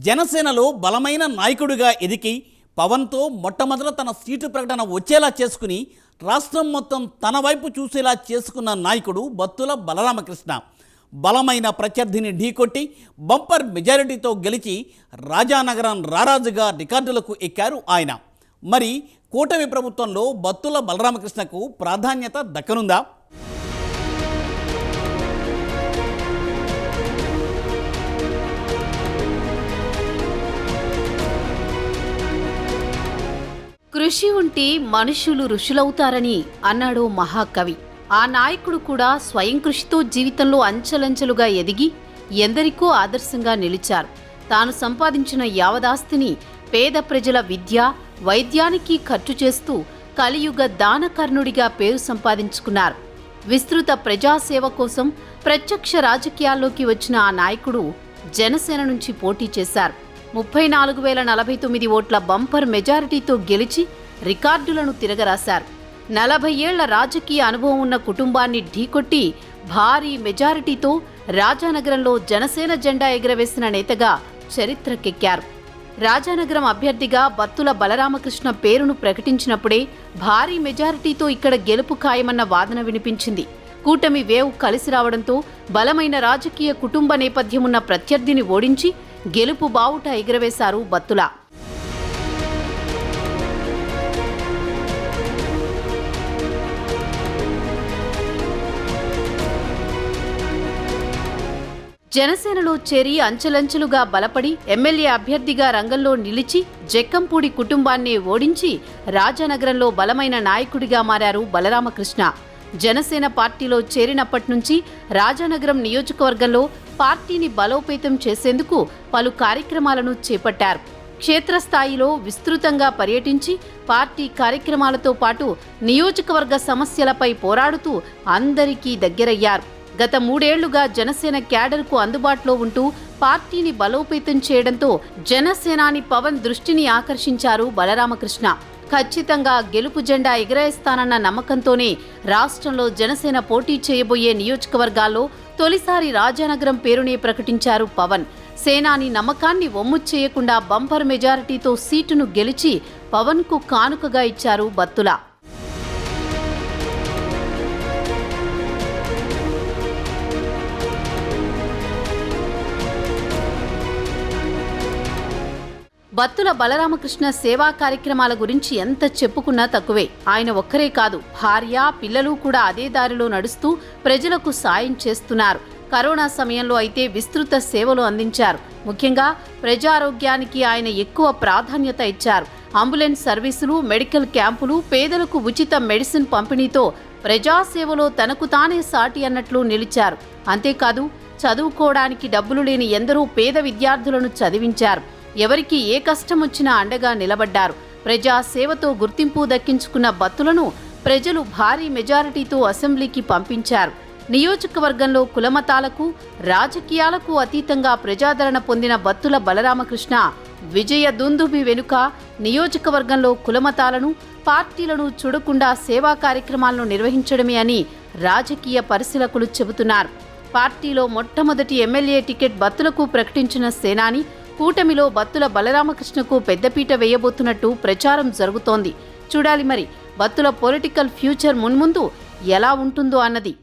జనసేనలో బలమైన నాయకుడిగా ఎదిగి పవన్తో మొట్టమొదట తన సీటు ప్రకటన వచ్చేలా చేసుకుని రాష్ట్రం మొత్తం తన వైపు చూసేలా చేసుకున్న నాయకుడు బత్తుల బలరామకృష్ణ. బలమైన ప్రత్యర్థిని ఢీకొట్టి బంపర్ మెజారిటీతో గెలిచి రాజానగరం రారాజుగా రికార్డులకు ఎక్కారు ఆయన. మరి కూటమి ప్రభుత్వంలో బత్తుల బలరామకృష్ణకు ప్రాధాన్యత దక్కనుందా? కృషి ఉంటే మనుషులు ఋషులవుతారని అన్నాడు మహాకవి. ఆ నాయకుడు కూడా స్వయం కృషితో జీవితంలో అంచెలంచెలుగా ఎదిగి ఎందరికో ఆదర్శంగా నిలిచారు. తాను సంపాదించిన యావదాస్తిని పేద ప్రజల విద్య, వైద్యానికి ఖర్చు చేస్తూ కలియుగ దానకర్ణుడిగా పేరు సంపాదించుకున్నారు. విస్తృత ప్రజాసేవ కోసం ప్రత్యక్ష రాజకీయాల్లోకి వచ్చిన ఆ నాయకుడు జనసేన నుంచి పోటీ చేశారు. 34,049 ఓట్ల బంపర్ మెజారిటీతో గెలిచి రికార్డులను తిరగరాశారు. 40 ఏళ్ల రాజకీయ అనుభవం ఉన్న కుటుంబాన్ని ఢీకొట్టి భారీ మెజారిటీతో రాజానగరంలో జనసేన జెండా ఎగురవేసిన నేతగా చరిత్రకెక్కారు. రాజానగరం అభ్యర్థిగా బత్తుల బలరామకృష్ణ పేరును ప్రకటించినప్పుడే భారీ మెజారిటీతో ఇక్కడ గెలుపు ఖాయమన్న వాదన వినిపించింది. కూటమి వేవ్ కలిసి రావడంతో బలమైన రాజకీయ కుటుంబ నేపథ్యమున్న ప్రత్యర్థిని ఓడించి గెలుపు బావుట ఎగురవేశారు బత్తుల. జనసేనలో చేరి అంచెలంచెలుగా బలపడి ఎమ్మెల్యే అభ్యర్థిగా రంగంలో నిలిచి జక్కంపూడి కుటుంబాన్ని ఓడించి రాజానగరంలో బలమైన నాయకుడిగా మారారు బలరామకృష్ణ. జనసేన పార్టీలో చేరినప్పటి నుంచి రాజానగరం నియోజకవర్గంలో పార్టీని బలోపేతం చేసేందుకు పలు కార్యక్రమాలను చేపట్టారు. క్షేత్రస్థాయిలో విస్తృతంగా పర్యటించి పార్టీ కార్యక్రమాలతో పాటు నియోజకవర్గ సమస్యలపై పోరాడుతూ అందరికీ దగ్గరయ్యారు. గత 3 ఏళ్లుగా జనసేన క్యాడర్కు అందుబాటులో ఉంటూ పార్టీని బలోపేతం చేయడంతో జనసేనాని పవన్ దృష్టిని ఆకర్షించారు బలరామకృష్ణ. ఖచ్చితంగా గెలుపు జెండా ఎగరేస్తానన్న నమ్మకంతోనే రాష్ట్రంలో జనసేన పోటీ చేయబోయే నియోజకవర్గాల్లో తొలిసారి రాజానగరం పేరునే ప్రకటించారు పవన్. సేనాని నమ్మకాన్ని వమ్ము చేయకుండా బంపర్ మెజారిటీతో సీటును గెలిచి పవన్కు కానుకగా ఇచ్చారు బత్తుల. బత్తుల బలరామకృష్ణ సేవా కార్యక్రమాల గురించి ఎంత చెప్పుకున్నా తక్కువే. ఆయన ఒక్కరే కాదు, భార్య, పిల్లలు కూడా అదే దారిలో నడుస్తూ ప్రజలకు సాయం చేస్తున్నారు. కరోనా సమయంలో అయితే విస్తృత సేవలు అందించారు. ముఖ్యంగా ప్రజారోగ్యానికి ఆయన ఎక్కువ ప్రాధాన్యత ఇచ్చారు. అంబులెన్స్ సర్వీసులు, మెడికల్ క్యాంపులు, పేదలకు ఉచిత మెడిసిన్ పంపిణీతో ప్రజాసేవలో తనకు తానే సాటి అన్నట్లు నిలిచారు. అంతేకాదు, చదువుకోవడానికి డబ్బులు లేని ఎందరో పేద విద్యార్థులను చదివించారు. ఎవరికి ఏ కష్టం వచ్చినా అండగా నిలబడ్డారు. ప్రజా సేవతో గుర్తింపు దక్కించుకున్న బత్తులను ప్రజలు భారీ మెజారిటీతో అసెంబ్లీకి పంపించారు. నియోజకవర్గంలో కులమతాలకు, రాజకీయాలకు అతీతంగా ప్రజాదరణ పొందిన బత్తుల బలరామకృష్ణ విజయ దుందుబి వెనుక నియోజకవర్గంలో కులమతాలను, పార్టీలను చూడకుండా సేవా కార్యక్రమాలను నిర్వహించడమే అని రాజకీయ పరిశీలకులు చెబుతున్నారు. పార్టీలో మొట్టమొదటి ఎమ్మెల్యే టికెట్ బత్తులకు ప్రకటించిన సేనాని కూటమిలో బత్తుల బలరామకృష్ణకు పెద్దపీట వేయబోతున్నట్టు ప్రచారం జరుగుతోంది. చూడాలి మరి బత్తుల పొలిటికల్ ఫ్యూచర్ మున్ముందు ఎలా ఉంటుందో అన్నది.